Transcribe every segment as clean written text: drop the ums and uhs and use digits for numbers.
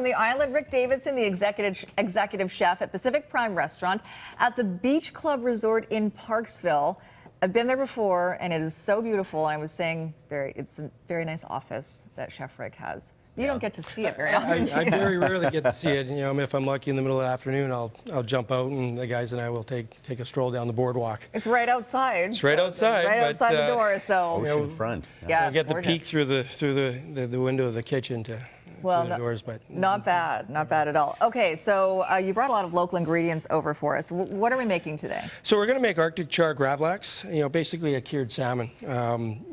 from the island. Rick Davidson, the executive chef at Pacific Prime Restaurant at the Beach Club Resort in Parksville. I've been there before, and it is so beautiful. I was saying, it's a very nice office that Chef Rick has. You don't get to see it very often. I very rarely get to see it. You know, if I'm lucky in the middle of the afternoon, I'll jump out, and the guys and I will take a stroll down the boardwalk. It's right outside. It's right outside. Right outside the door. So ocean front. Yeah, we'll get the peek through the window of the kitchen to. Well, the doors, but not bad at all. Okay, so you brought a lot of local ingredients over for us. What are we making today? So we're going to make Arctic Char Gravlax. You know, basically a cured salmon. You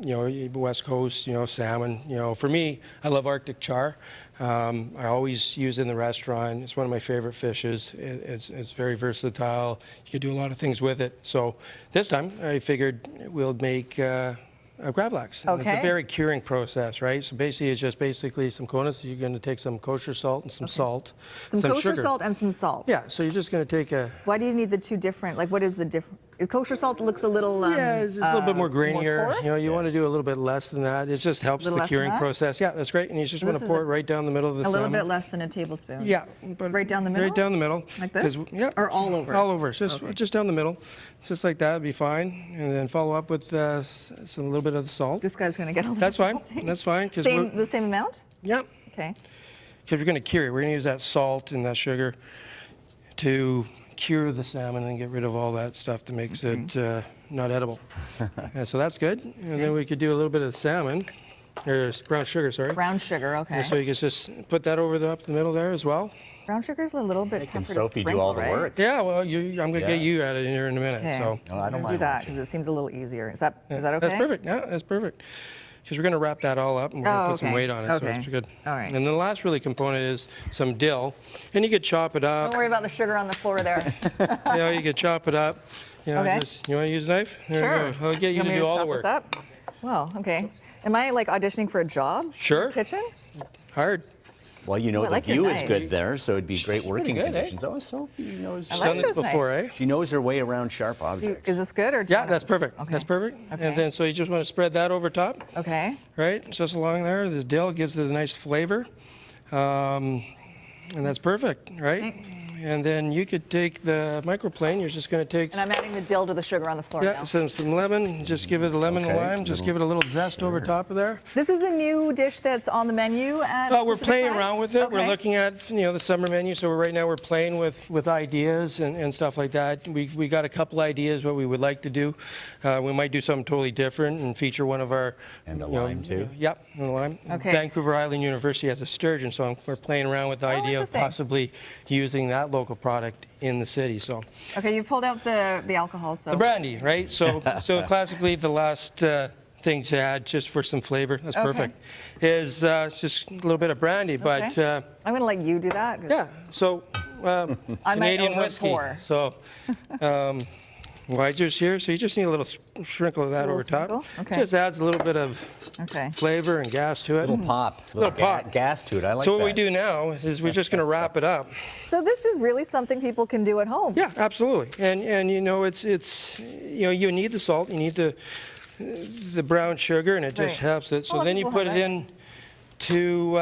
know, West Coast. You know, salmon. You know, for me, I love Arctic Char. I always use it in the restaurant. It's one of my favorite fishes. It's very versatile. You could do a lot of things with it. So this time, I figured we'll make. Gravlax. Okay. It's a very curing process, right? So basically, it's just some coconuts. You're going to take some kosher salt and some salt. Some kosher sugar. salt and some salt. Yeah, so you're just going to take a... Why do you need the two different, like what is the difference? Kosher salt looks a little... yeah, it's a little bit more grainier. More you know, you want to do a little bit less than that. It just helps the curing process. Yeah, that's great. And you just want to pour it right down the middle of the salmon. A little bit less than a tablespoon. Yeah. But right down the middle? Right down the middle. Like this? Yeah. Or all over? All over. Just down the middle. Just like that would be fine. And then follow up with a little bit of the salt. This guy's going to get a little That's fine. salty. That's fine. The same amount? Yeah. Okay. Because we're going to cure it. We're going to use that salt and that sugar to cure the salmon and get rid of all that stuff that makes it not edible. And so that's good. And then we could do a little bit of salmon, or brown sugar, sorry. Brown sugar, okay. And so you can just put that over up the middle there as well. Brown sugar's a little bit tougher to Sophie sprinkle, do all the right? work. Yeah, well, I'm going to get you at it in here in a minute. Okay. So. No, I don't mind do that because it seems a little easier. Is that okay? That's perfect. Yeah, that's perfect. Because we're going to wrap that all up and we're going to put some weight on it, so it's good. All right. And the last really component is some dill, and you could chop it up. Don't worry about the sugar on the floor there. You know, you could chop it up. You know, Okay. you want to use a knife? There Sure. I'll get you to do all the work. This up? Well, okay. Am I like auditioning for a job? Sure. In the kitchen? Hard. Well, you know, I the like your view is knife. good there, so it'd be great working good, eh? conditions. Oh, Sophie knows. I She's like done this this before, knife. eh? She knows her way around sharp objects. Is this good or? do you Yeah, want- that's perfect. Okay. That's perfect. Okay. And then so you just want to spread that over top, Okay. right? Just along there. The dill gives it a nice flavor. And that's perfect, right? Okay. And then you could take the microplane. You're just going to take And I'm adding the dill to the sugar on the floor now. some lemon. Just give it a lemon and Okay, lime. Just give it a little zest over top of there. This is a new dish that's on the menu at We're Pacific playing Prime? around with it. We're Okay. looking at the summer menu. So right now we're playing with ideas and stuff like that. We got a couple ideas what we would like to do. We might do something totally different and feature one of our And a lime, too? Yep, and a lime. Okay. Vancouver Island University has a sturgeon, so we're playing around with the idea of interesting. possibly using that local product in the city. So Okay, you pulled out the alcohol, so. the brandy, right? So classically the last thing to add just for some flavor, that's Okay. perfect, is just a little bit of brandy. But Okay. I'm going to let you do that. 'cause yeah, so I might Canadian whiskey. over-pour. So Weiser's here, so you just need a little sprinkle of that little over top. sprinkle? Okay. Just adds a little bit of Okay. flavor and gas to it. Little pop. Little pop. Gas to it. I like So that. what we do now is we're just going to wrap it up. So this is really something people can do at home. Yeah, absolutely. And you know, it's you need the salt, you need the brown sugar, and it just Right. helps it. So Well, then you we'll put have it that. in to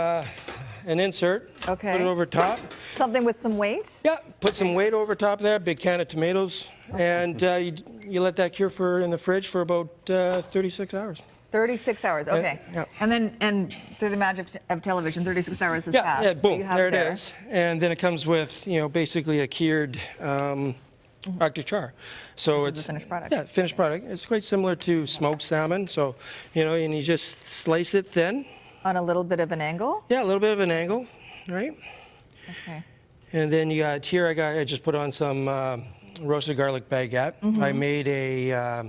an insert. Okay. Put it over top. Something with some weight. Yeah, put some weight over top there, big can of tomatoes, and you let that cure in the fridge for about 36 hours. 36 hours, okay. yeah. And through the magic of television, 36 hours has passed. Yeah, so boom, you have there it is. And then it comes with, basically a cured Arctic char. So This is it's the finished product. Yeah, finished product. It's quite similar to smoked salmon. So, and you just slice it thin. On a little bit of an angle. Yeah, a little bit of an angle, right? Okay. And then you got here. I just put on some roasted garlic baguette. I made a beer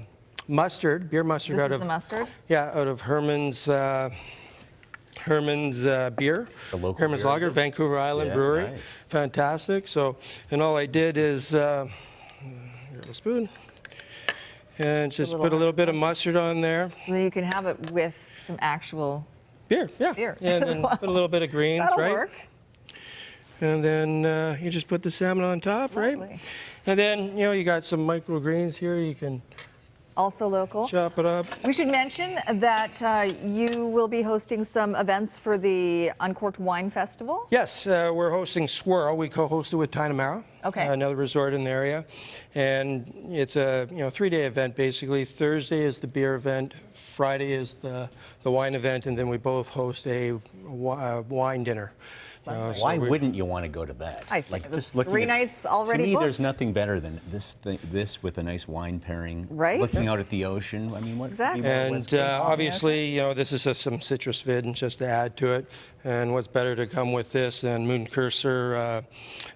mustard This out is of the mustard. out of Herman's beer, The local Herman's beer, Lager, is it? Vancouver Island Yeah, Brewery. nice. Fantastic. So, and all I did is here's a spoon, and just little put a little bit of mustard. mustard on there. So then you can have it with some actual Beer, yeah. Beer And as then well. put a little bit of greens, That'll right? work. And then you just put the salmon on top, right? Lovely. And then you got some microgreens here. You can Also local. chop it up. We should mention that you will be hosting some events for the Uncorked Wine Festival. Yes, we're hosting Swirl. We co-hosted with Tinamara, Okay. another resort in the area, and it's a 3-day event basically. Thursday is the beer event, Friday is the wine event, and then we both host a wine dinner. Why wouldn't you want to go to that? I think it was just looking 3 at- nights already To me, booked. there's nothing better than this with a nice wine pairing. Right? Looking out at the ocean. I mean, what? Exactly. you want a And West Coast on that? obviously, this is some citrus vid just to add to it. And what's better to come with this than Moon Cursor,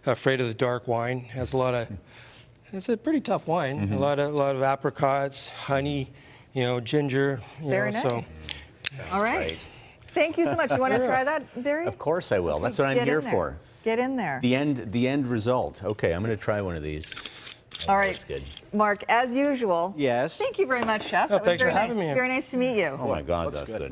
Afraid of the Dark wine. Has a lot of, it's a pretty tough wine. Mm-hmm. A lot of apricots, honey, ginger. Very know, nice. So All right. Great. Thank you so much. You want to try that, Barry? Of course I will. That's what I'm Get here in there. for. Get in there. The end result. Okay, I'm going to try one of these. All right. That's good. Mark, as usual. Yes. Thank you very much, Chef. Oh, That was thanks for very having nice. me. Very nice to meet you. Oh my God, that's good.